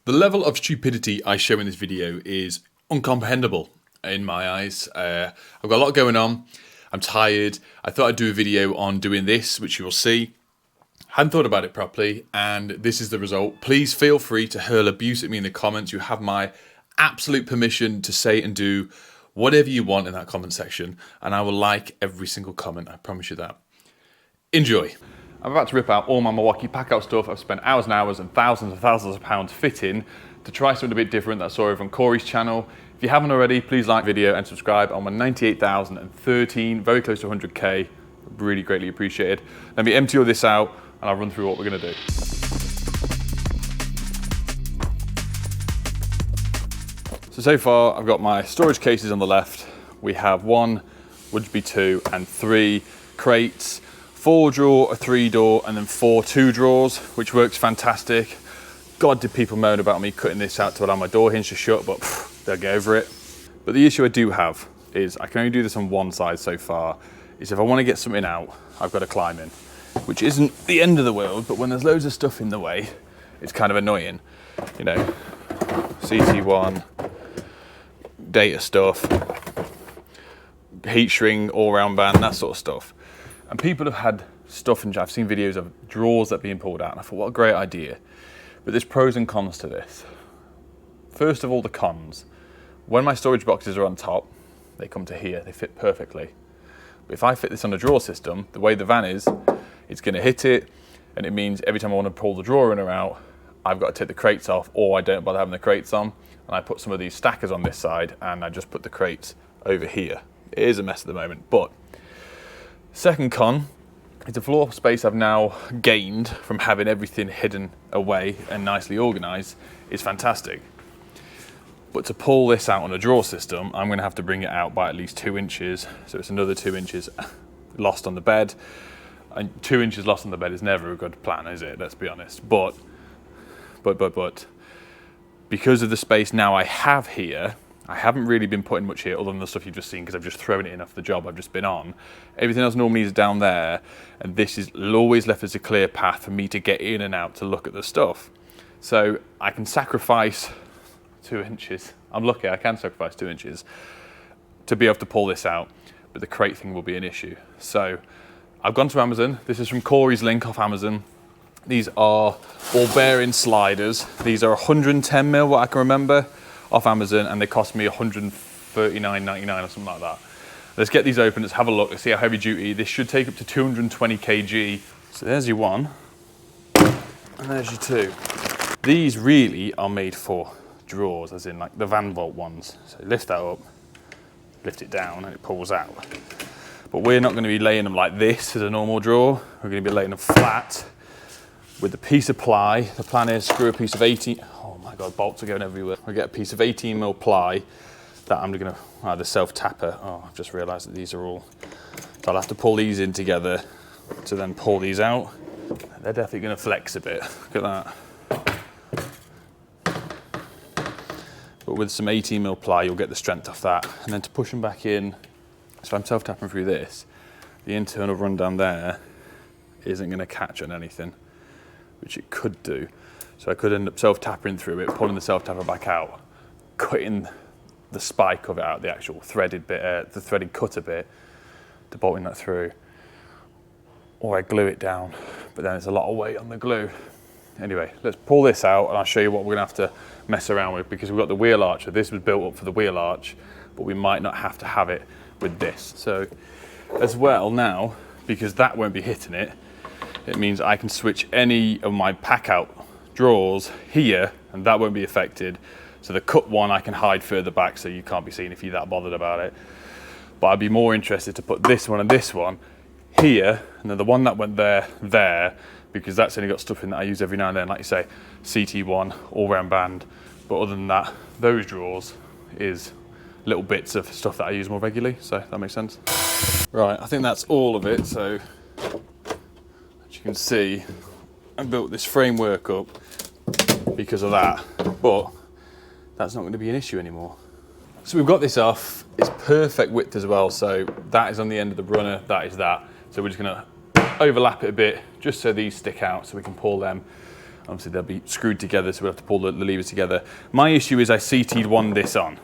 The level of stupidity I show in this video is incomprehensible in my eyes. I've got a lot going on. I'm tired. I thought I'd do a video on doing this, which you will see. Hadn't thought about it properly, and this is the result. Please feel free to hurl abuse at me in the comments. You have my absolute permission to say and do whatever you want in that comment section, and I will like every single comment. I promise you that. Enjoy. I'm about to rip out all my Milwaukee Packout stuff. I've spent hours and hours and thousands of pounds fitting to try something a bit different that I saw over on Corey's channel. If you haven't already, please like the video and subscribe. I'm on 98,013, very close to 100K. Really greatly appreciated. Let me empty all this out and I'll run through what we're gonna do. So far, I've got my storage cases on the left. We have one, would be two, and three crates. 4 drawer, a 3 door, and then 4 2 drawers, which works fantastic. God, did people moan about me cutting this out to allow my door hinge to shut, but they'll get over it. But the issue I do have is I can only do this on one side so far, is if I want to get something out, I've got to climb in, which isn't the end of the world, but when there's loads of stuff in the way, it's kind of annoying. You know, CT1, data stuff, heat shrink, all-round band, that sort of stuff. And people have had stuff, and I've seen videos of drawers that are being pulled out, and I thought, what a great idea. But there's pros and cons to this. First of all, the cons. When my storage boxes are on top, they come to here, they fit perfectly. But if I fit this on a drawer system, the way the van is, it's gonna hit it, and it means every time I wanna pull the drawer in or out, I've got to take the crates off, or I don't bother having the crates on, and I put some of these stackers on this side, and I just put the crates over here. It is a mess at the moment, but second con is the floor space I've now gained from having everything hidden away and nicely organised is fantastic. But to pull this out on a drawer system, I'm going to have to bring it out by at least 2 inches. So it's another 2 inches lost on the bed. And 2 inches lost on the bed is never a good plan, is it? Let's be honest. But because of the space now I have here, I haven't really been putting much here other than the stuff you've just seen because I've just thrown it in off the job I've just been on. Everything else normally is down there, and this is always left as a clear path for me to get in and out to look at the stuff. So I can sacrifice 2 inches. I'm lucky I can sacrifice 2 inches to be able to pull this out, but the crate thing will be an issue. So I've gone to Amazon. This is from Corey's link off Amazon. These are ball bearing sliders. These are 110 mil, what I can remember, off Amazon, and they cost me $139.99 or something like that. Let's get these open, let's have a look, let's see how heavy duty. This should take up to 220 kg. So there's your one, and there's your two. These really are made for drawers, as in like the van vault ones. So lift that up, lift it down, and it pulls out. But we're not going to be laying them like this as a normal drawer. We're going to be laying them flat with a piece of ply. The plan is screw a piece of 18, oh my God, bolts are going everywhere. We'll get a piece of 18 mil ply that I'm gonna, the self tapper. Oh, I've just realized that these are all, so I'll have to pull these in together to then pull these out. They're definitely gonna flex a bit, look at that. But with some 18 mil ply, you'll get the strength off that. And then to push them back in, so if I'm self tapping through this, the internal run down there isn't gonna catch on anything, which it could do. So I could end up self-tapping through it, pulling the self-tapper back out, cutting the spike of it out, the actual threaded bit, the threaded cutter bit, to bolting that through. Or I glue it down, but then there's a lot of weight on the glue. Anyway, let's pull this out and I'll show you what we're gonna have to mess around with, because we've got the wheel arch. So this was built up for the wheel arch, but we might not have to have it with this. So as well now, because that won't be hitting it, it means I can switch any of my Packout drawers here and that won't be affected. So the cut one I can hide further back so you can't be seen if you're that bothered about it. But I'd be more interested to put this one and this one here, and then the one that went there, because that's only got stuff in that I use every now and then, like you say, CT1, all-round band. But other than that, those drawers is little bits of stuff that I use more regularly, so that makes sense. Right, I think that's all of it. So as you can see, I built this framework up because of that, but that's not going to be an issue anymore. So we've got this off, it's perfect width as well, so that is on the end of the runner, that is that. So we're just going to overlap it a bit, just so these stick out, so we can pull them Obviously they'll be screwed together, so we'll have to pull the levers together. My issue is I CT'd this on,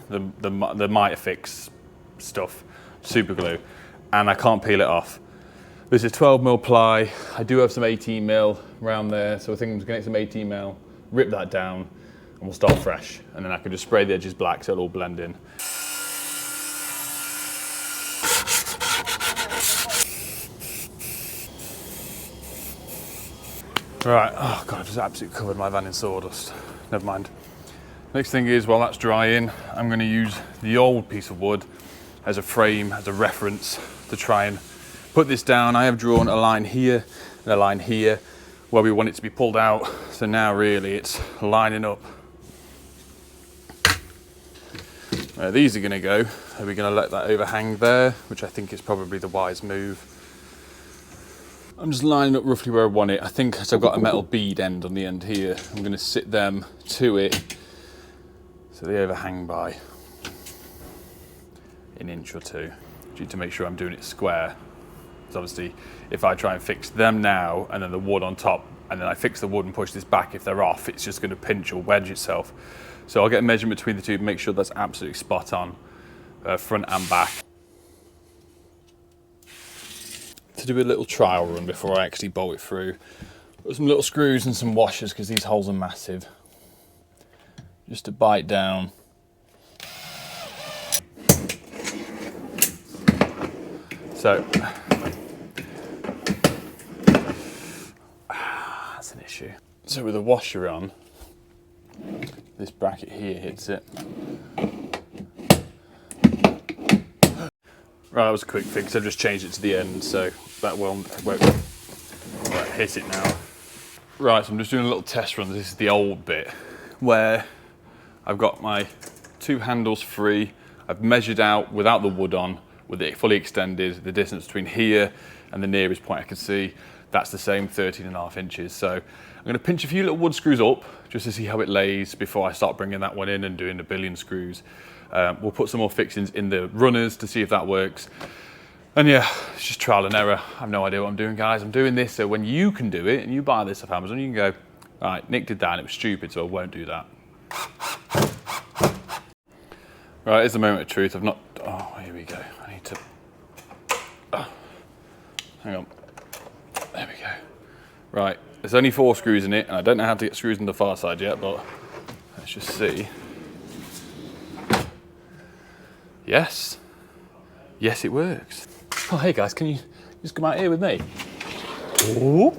the Mitafix stuff, super glue, and I can't peel it off. This is 12mm ply. I do have some 18mm around there, so I think I'm just gonna get some 18mm, rip that down, and we'll start fresh. And then I can just spray the edges black so it'll all blend in. Right, oh God, I've just absolutely covered my van in sawdust. Never mind. Next thing is, while that's drying, I'm gonna use the old piece of wood as a frame, as a reference to try and put this down. I have drawn a line here and a line here where we want it to be pulled out. So now really it's lining up. Where these are gonna go, are we gonna let that overhang there, which I think is probably the wise move. I'm just lining up roughly where I want it. I think as I've got a metal bead end on the end here, I'm gonna sit them to it so they overhang by an inch or two, due to make sure I'm doing it square. Because obviously if I try and fix them now and then the wood on top, and then I fix the wood and push this back, if they're off, it's just gonna pinch or wedge itself. So I'll get a measurement between the two, make sure that's absolutely spot on, front and back. To do a little trial run before I actually bolt it through. Put some little screws and some washers because these holes are massive. Just to bite down. So, that's an issue. So with the washer on, this bracket here hits it. Right, that was a quick fix. I've just changed it to the end, so that won't hit it now. Right, so I'm just doing a little test run. This is the old bit where I've got my two handles free. I've measured out without the wood on, with it fully extended, the distance between here and the nearest point I can see. That's the same 13.5 inches. So I'm gonna pinch a few little wood screws up just to see how it lays before I start bringing that one in and doing a billion screws. We'll put some more fixings in the runners to see if that works. And yeah, it's just trial and error. I have no idea what I'm doing, guys. I'm doing this so when you can do it and you buy this off Amazon, you can go, all right, Nick did that and it was stupid, so I won't do that. Right, here's the moment of truth. I've not, oh, here we go. I need to, hang on. There we go. Right, there's only 4 screws in it, and I don't know how to get screws on the far side yet, but let's just see. Yes. Yes, it works. Oh, hey guys, can you just come out here with me? Oh,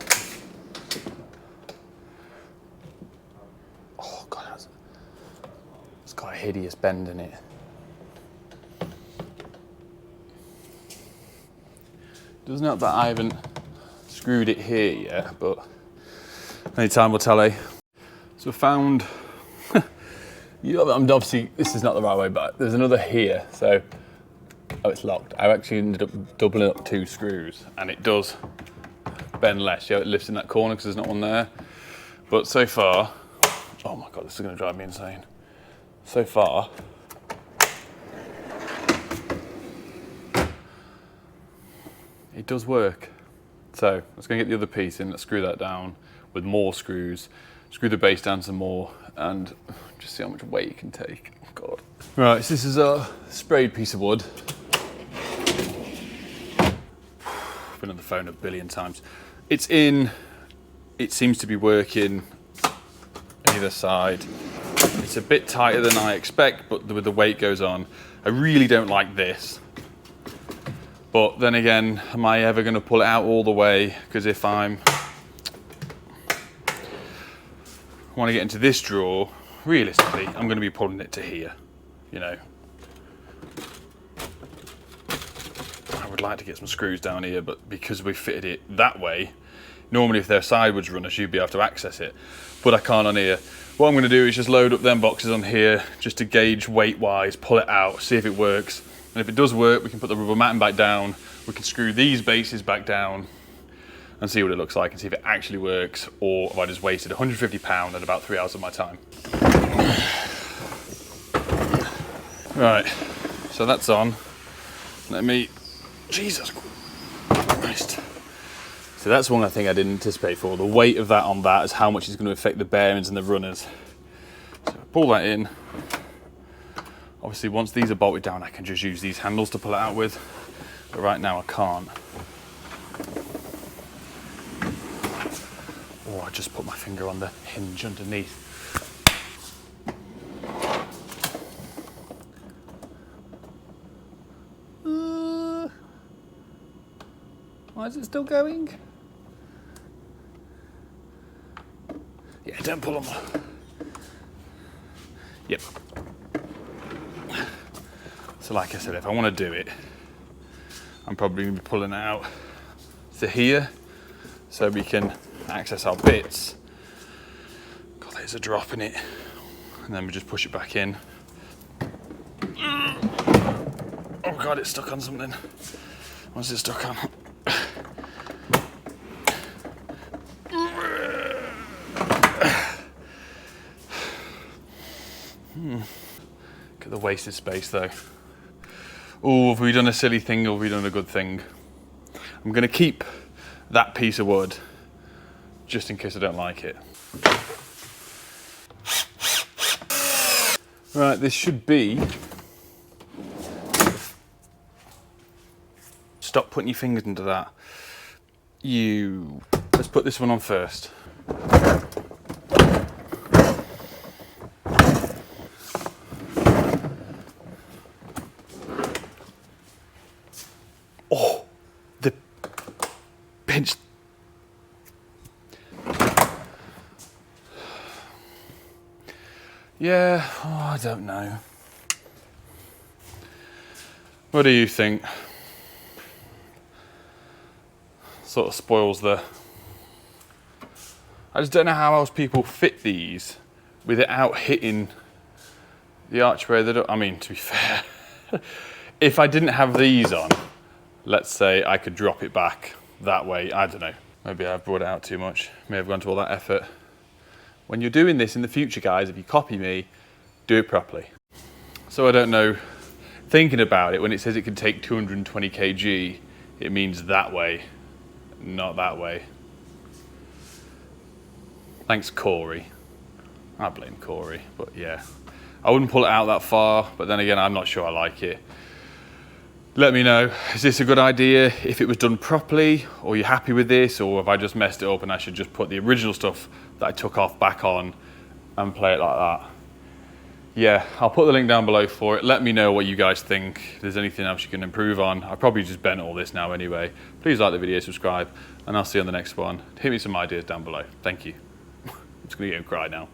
oh God, it's got a hideous bend in it. Doesn't help that I haven't screwed it here yet, but any time will tell, eh? So I found, I'm obviously, this is not the right way, but there's another here, so, oh, it's locked. I actually ended up doubling up 2 screws, and it does bend less. Yeah, it lifts in that corner because there's not one there. But so far, oh my God, this is gonna drive me insane. So far, it does work. So let's go and get the other piece in, let's screw that down with more screws, screw the base down some more, and just see how much weight it can take. Oh God. Right, so this is a sprayed piece of wood. Been on the phone a billion times. It's in, it seems to be working either side. It's a bit tighter than I expect, but with the weight goes on. I really don't like this. But then again, am I ever going to pull it out all the way? Because if I want to get into this drawer, realistically, I'm going to be pulling it to here, you know. I would like to get some screws down here, but because we fitted it that way, normally if they're sideways runners, you'd be able to access it, but I can't on here. What I'm going to do is just load up them boxes on here, just to gauge weight-wise, pull it out, see if it works. And if it does work, we can put the rubber matting back down, we can screw these bases back down and see what it looks like and see if it actually works, or if I just wasted £150 and about 3 hours of my time. Right, so that's on. Let me, Jesus Christ. So that's one I think I didn't anticipate for. The weight of that on that is how much it's going to affect the bearings and the runners. So pull that in. Obviously once these are bolted down I can just use these handles to pull it out with, but right now I can't. Oh, I just put my finger on the hinge underneath. Why is it still going? Yeah, don't pull them. Yep. So like I said, if I want to do it, I'm probably going to be pulling it out to here so we can access our bits. God, there's a drop in it. And then we just push it back in. Oh God, it's stuck on something. What's it stuck on? Look at the wasted space though. Oh, have we done a silly thing or have we done a good thing? I'm going to keep that piece of wood just in case I don't like it. Right, this should be... Stop putting your fingers into that. Let's put this one on first. Oh, the pinch. Yeah, oh, I don't know. What do you think? Sort of spoils the... I just don't know how else people fit these without hitting the archway. I mean, to be fair, if I didn't have these on, let's say I could drop it back that way. I don't know. Maybe I've brought it out too much. May have gone to all that effort. When you're doing this in the future, guys, if you copy me, do it properly. So I don't know, thinking about it, when it says it can take 220 kg, it means that way, not that way. Thanks, Corey. I blame Corey, but yeah. I wouldn't pull it out that far, but then again, I'm not sure I like it. Let me know, is this a good idea if it was done properly, or you're happy with this, or have I just messed it up and I should just put the original stuff that I took off back on and play it like that? Yeah, I'll put the link down below for it. Let me know what you guys think. If there's anything else you can improve on. I probably just bent all this now anyway. Please like the video, subscribe, and I'll see you on the next one. Hit me some ideas down below. Thank you. I'm just gonna get and cry now.